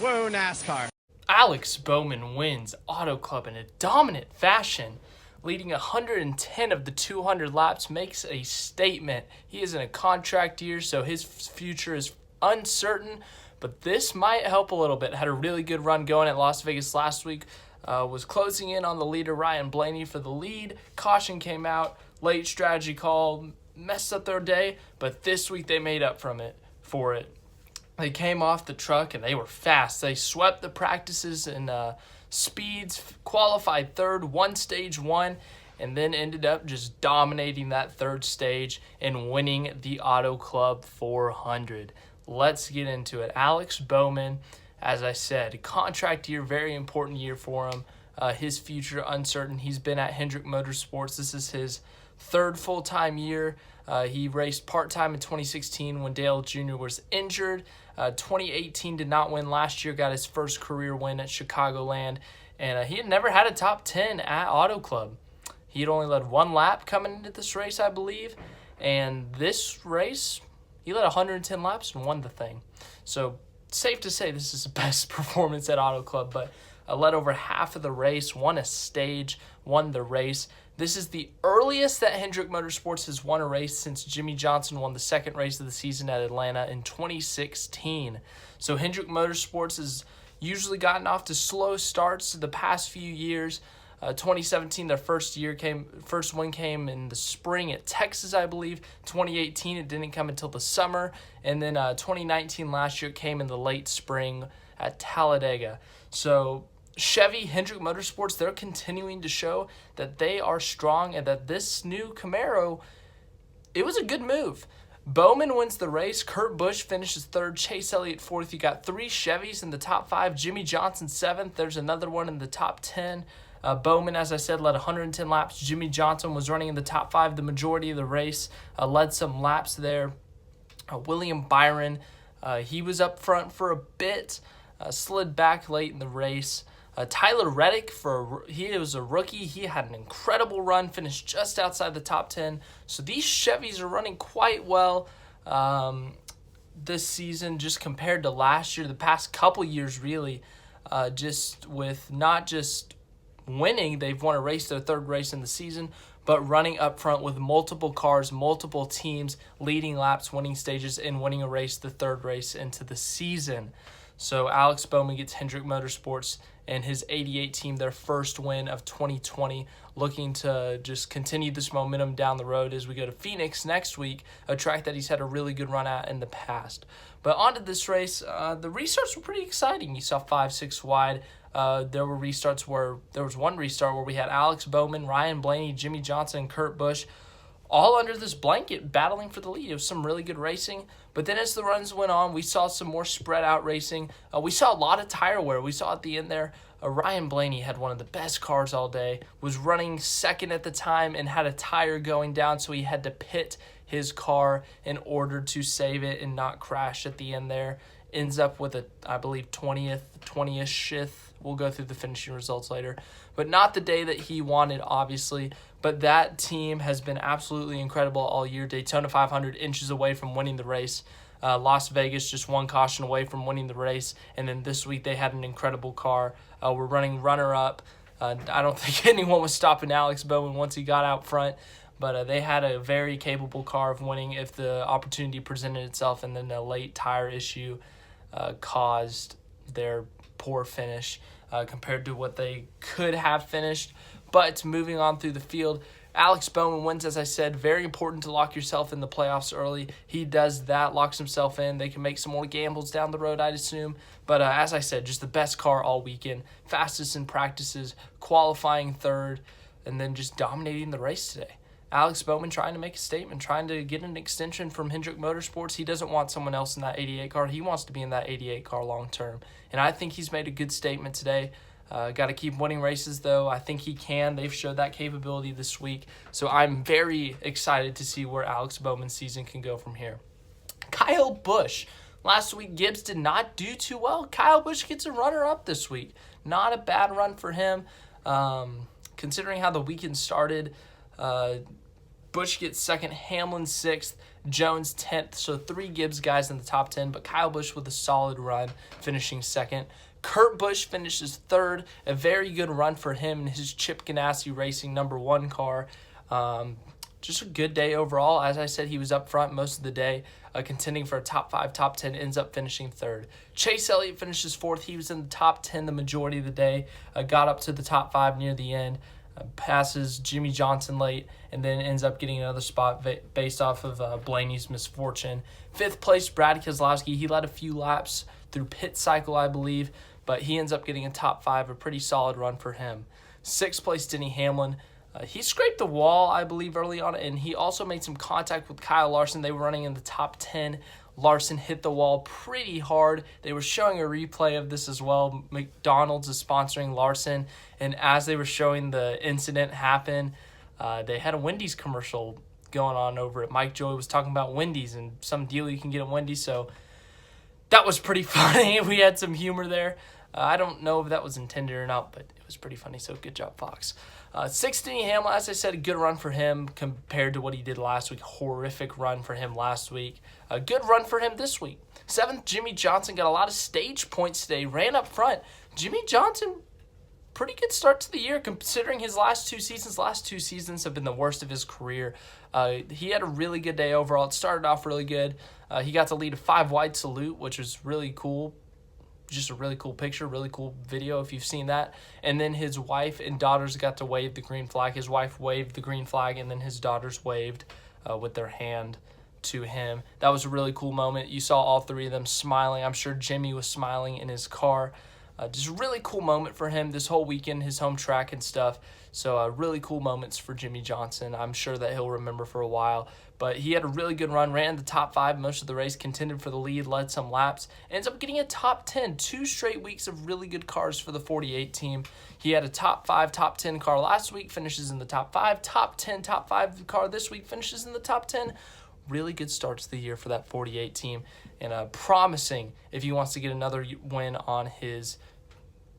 Whoa, NASCAR. Alex Bowman wins Auto Club in a dominant fashion, leading 110 of the 200 laps, makes a statement. He is in a contract year, so his future is uncertain, but this might help a little bit. Had a really good run going at Las Vegas last week, was closing in on the leader Ryan Blaney for the lead. Caution came out, late strategy call, messed up their day, but this week they made up for it. They came off the truck and they were fast. They swept the practices and speeds, qualified third, won stage one, and then ended up just dominating that third stage and winning the Auto Club 400. Let's get into it. Alex Bowman, as I said, contract year, very important year for him. His future uncertain. He's been at Hendrick Motorsports. This is his third full-time year. He raced part-time in 2016 when Dale Jr. was injured. 2018 did not win last year, got his first career win at Chicagoland, and he had never had a top 10 at Auto Club. He had only led one lap coming into this race, I believe, and this race, he led 110 laps and won the thing. So safe to say this is the best performance at Auto Club, but led over half of the race, won a stage, won the race. This is the earliest that Hendrick Motorsports has won a race since Jimmy Johnson won the second race of the season at Atlanta in 2016. So Hendrick Motorsports has usually gotten off to slow starts the past few years. 2017, their first win came in the spring at Texas, I believe. 2018, it didn't come until the summer. And then 2019, last year, it came in the late spring at Talladega. So Chevy, Hendrick Motorsports, they're continuing to show that they are strong and that this new Camaro, it was a good move. Bowman wins the race. Kurt Busch finishes third. Chase Elliott fourth. You got three Chevys in the top five. Jimmy Johnson seventh. There's another one in the top 10. Bowman, as I said, led 110 laps. Jimmy Johnson was running in the top five the majority of the race, led some laps there. William Byron, he was up front for a bit, slid back late in the race. Tyler Reddick, he was a rookie. He had an incredible run, finished just outside the top 10. So these Chevys are running quite well this season just compared to last year, the past couple years really, just with not just winning, they've won a race, their third race in the season, but running up front with multiple cars, multiple teams, leading laps, winning stages, and winning a race, the third race into the season. So Alex Bowman gets Hendrick Motorsports and his 88 team their first win of 2020, looking to just continue this momentum down the road as we go to Phoenix next week, a track that he's had a really good run at in the past. But on to this race, the restarts were pretty exciting. You saw 5-6 wide. There were restarts where there was one restart where we had Alex Bowman, Ryan Blaney, Jimmy Johnson, and Kurt Busch all under this blanket battling for the lead. It was some really good racing. But then as the runs went on, we saw some more spread out racing. We saw a lot of tire wear. We saw at the end there, Ryan Blaney had one of the best cars all day, was running second at the time and had a tire going down, so he had to pit his car in order to save it and not crash at the end there. Ends up with a, I believe, 20th. We'll go through the finishing results later. But not the day that he wanted, obviously. But that team has been absolutely incredible all year. Daytona 500 inches away from winning the race. Las Vegas just one caution away from winning the race. And then this week they had an incredible car. We're running runner-up. I don't think anyone was stopping Alex Bowman once he got out front. But they had a very capable car of winning if the opportunity presented itself. And then a late tire issue caused their poor finish compared to what they could have finished. But moving on through the field, Alex Bowman wins, as I said. Very important to lock yourself in the playoffs early. He does that, locks himself in. They can make some more gambles down the road, I'd assume. But as I said, just the best car all weekend. Fastest in practices, qualifying third, and then just dominating the race today. Alex Bowman trying to make a statement, trying to get an extension from Hendrick Motorsports. He doesn't want someone else in that 88 car. He wants to be in that 88 car long term. And I think he's made a good statement today. Got to keep winning races, though. I think he can. They've showed that capability this week. So I'm very excited to see where Alex Bowman's season can go from here. Kyle Busch. Last week, Gibbs did not do too well. Kyle Busch gets a runner-up this week. Not a bad run for him. Considering how the weekend started, Busch gets second, Hamlin sixth, Jones 10th. So 3 Gibbs guys in the top 10, but Kyle Busch with a solid run, finishing second. Kurt Busch finishes third, a very good run for him in his Chip Ganassi Racing #1 car. Just a good day overall. As I said, he was up front most of the day, contending for a top 5, top 10, ends up finishing third. Chase Elliott finishes fourth. He was in the top 10 the majority of the day, got up to the top 5 near the end, passes Jimmy Johnson late, and then ends up getting another spot based off of Blaney's misfortune. Fifth place, Brad Keselowski. He led a few laps through pit cycle, I believe, but he ends up getting a top 5, a pretty solid run for him. Sixth place, Denny Hamlin. He scraped the wall, I believe, early on, and he also made some contact with Kyle Larson. They were running in the top 10. Larson hit the wall pretty hard. They were showing a replay of this as well. McDonald's is sponsoring Larson, and as they were showing the incident happen, they had a Wendy's commercial going on over it. Mike Joy was talking about Wendy's and some deal you can get at Wendy's, so that was pretty funny. We had some humor there. I don't know if that was intended or not, but it was pretty funny, so good job, Fox. Sixth, Denny Hamlin, as I said, a good run for him compared to what he did last week. Horrific run for him last week. A good run for him this week. Seventh, Jimmy Johnson got a lot of stage points today, ran up front. Jimmy Johnson, pretty good start to the year considering his last two seasons. Last 2 seasons have been the worst of his career. He had a really good day overall. It started off really good. He got to lead a 5-wide salute, which was really cool. Just a really cool picture, really cool video if you've seen that. And then his wife and daughters got to wave the green flag. His wife waved the green flag, and then his daughters waved with their hand to him. That was a really cool moment. You saw all 3 of them smiling. I'm sure Jimmy was smiling in his car. Just a really cool moment for him this whole weekend, his home track and stuff. So really cool moments for Jimmy Johnson. I'm sure that he'll remember for a while. But he had a really good run, ran the top 5 most of the race, contended for the lead, led some laps, ends up getting a top 10. 2 straight weeks of really good cars for the 48 team. He had a top 5, top 10 car last week, finishes in the top 5. Top 10, top 5 car this week, finishes in the top 10. Really good starts to the year for that 48 team, and promising if he wants to get another win on his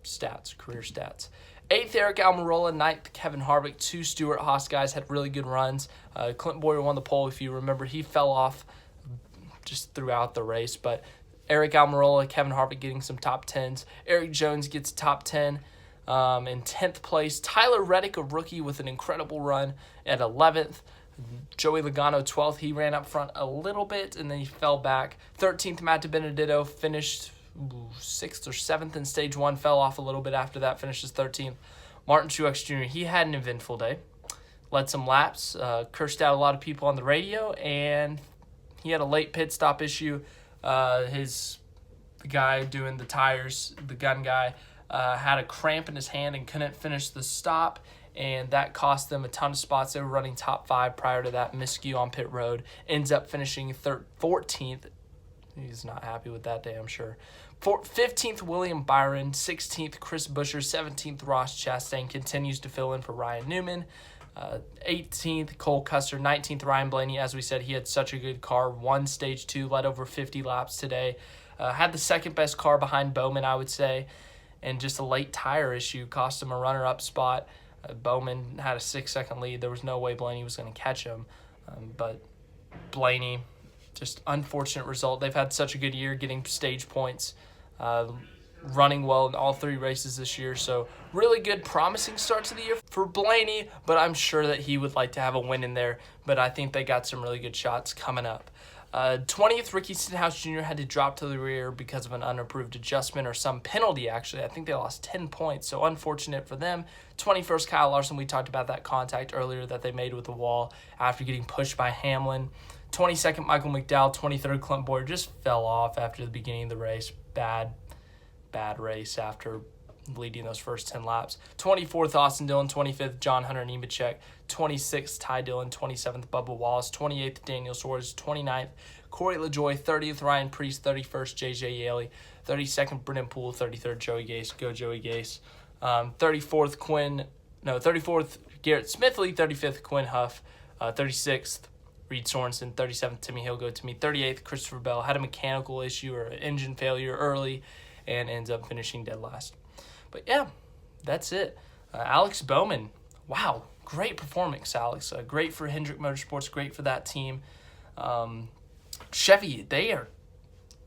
stats, career stats. 8th, Eric Almirola. 9th, Kevin Harvick. 2 Stewart Haas guys had really good runs. Clint Boyer won the pole, if you remember. He fell off just throughout the race, but Eric Almirola, Kevin Harvick getting some top 10s. Eric Jones gets top 10 in 10th place. Tyler Reddick, a rookie with an incredible run at 11th. Joey Logano, 12th. He ran up front a little bit, and then he fell back. 13th, Matt DiBenedetto finished 6th or 7th in stage 1, fell off a little bit after that, finishes 13th. Martin Truex Jr., he had an eventful day. Led some laps, cursed out a lot of people on the radio, and he had a late pit stop issue. The guy doing the tires, the gun guy, had a cramp in his hand and couldn't finish the stop, and that cost them a ton of spots. They were running top 5 prior to that miscue on pit road. Ends up finishing 14th. He's not happy with that day, I'm sure. 15th, William Byron. 16th, Chris Buescher. 17th, Ross Chastain continues to fill in for Ryan Newman. 18th, Cole Custer. 19th, Ryan Blaney. As we said, he had such a good car. Won stage 2, led over 50 laps today. Had the second best car behind Bowman, I would say. And just a late tire issue cost him a runner-up spot. Bowman had a 6-second lead. There was no way Blaney was going to catch him. But Blaney, just unfortunate result. They've had such a good year getting stage points, running well in all 3 races this year. So really good, promising start to the year for Blaney, but I'm sure that he would like to have a win in there. But I think they got some really good shots coming up. 20th, Ricky Stenhouse Jr. had to drop to the rear because of an unapproved adjustment or some penalty, actually. I think they lost 10 points, so unfortunate for them. 21st, Kyle Larson. We talked about that contact earlier that they made with the wall after getting pushed by Hamlin. 22nd, Michael McDowell. 23rd, Clint Boyer. Just fell off after the beginning of the race. Bad race after leading those first 10 laps. 24th, Austin Dillon. 25th, John Hunter Nemechek. 26th, Ty Dillon. 27th, Bubba Wallace. 28th, Daniel Suarez. 29th, Corey LaJoie. 30th, Ryan Preece. 31st, J.J. Yaley. 32nd, Brendan Poole. 33rd, Joey Gase. Go Joey Gase. 34th, Garrett Smithley. 35th, Quinn Huff. 36th, Reed Sorensen. 37th, Timmy Hill. Go Timmy. 38th, Christopher Bell. Had a mechanical issue or an engine failure early and ends up finishing dead last. But yeah, that's it. Alex Bowman. Wow. great performance, Alex. Great for Hendrick Motorsports, great for that team. Chevy, they are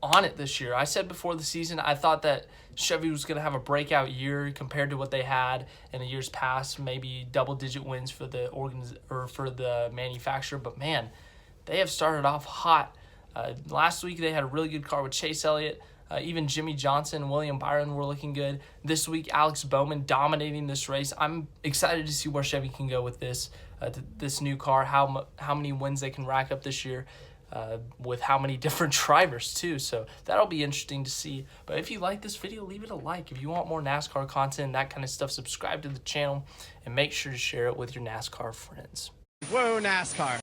on it this year. I said before the season, I thought that Chevy was going to have a breakout year compared to what they had in the years past, maybe double-digit wins for the manufacturer. But man, they have started off hot. Last week they had a really good car with Chase Elliott. Even Jimmy Johnson and William Byron were looking good. This week, Alex Bowman dominating this race. I'm excited to see where Chevy can go with this new car, how many wins they can rack up this year with how many different drivers too. So that'll be interesting to see. But if you like this video, leave it a like. If you want more NASCAR content and that kind of stuff, subscribe to the channel and make sure to share it with your NASCAR friends. Whoa, NASCAR.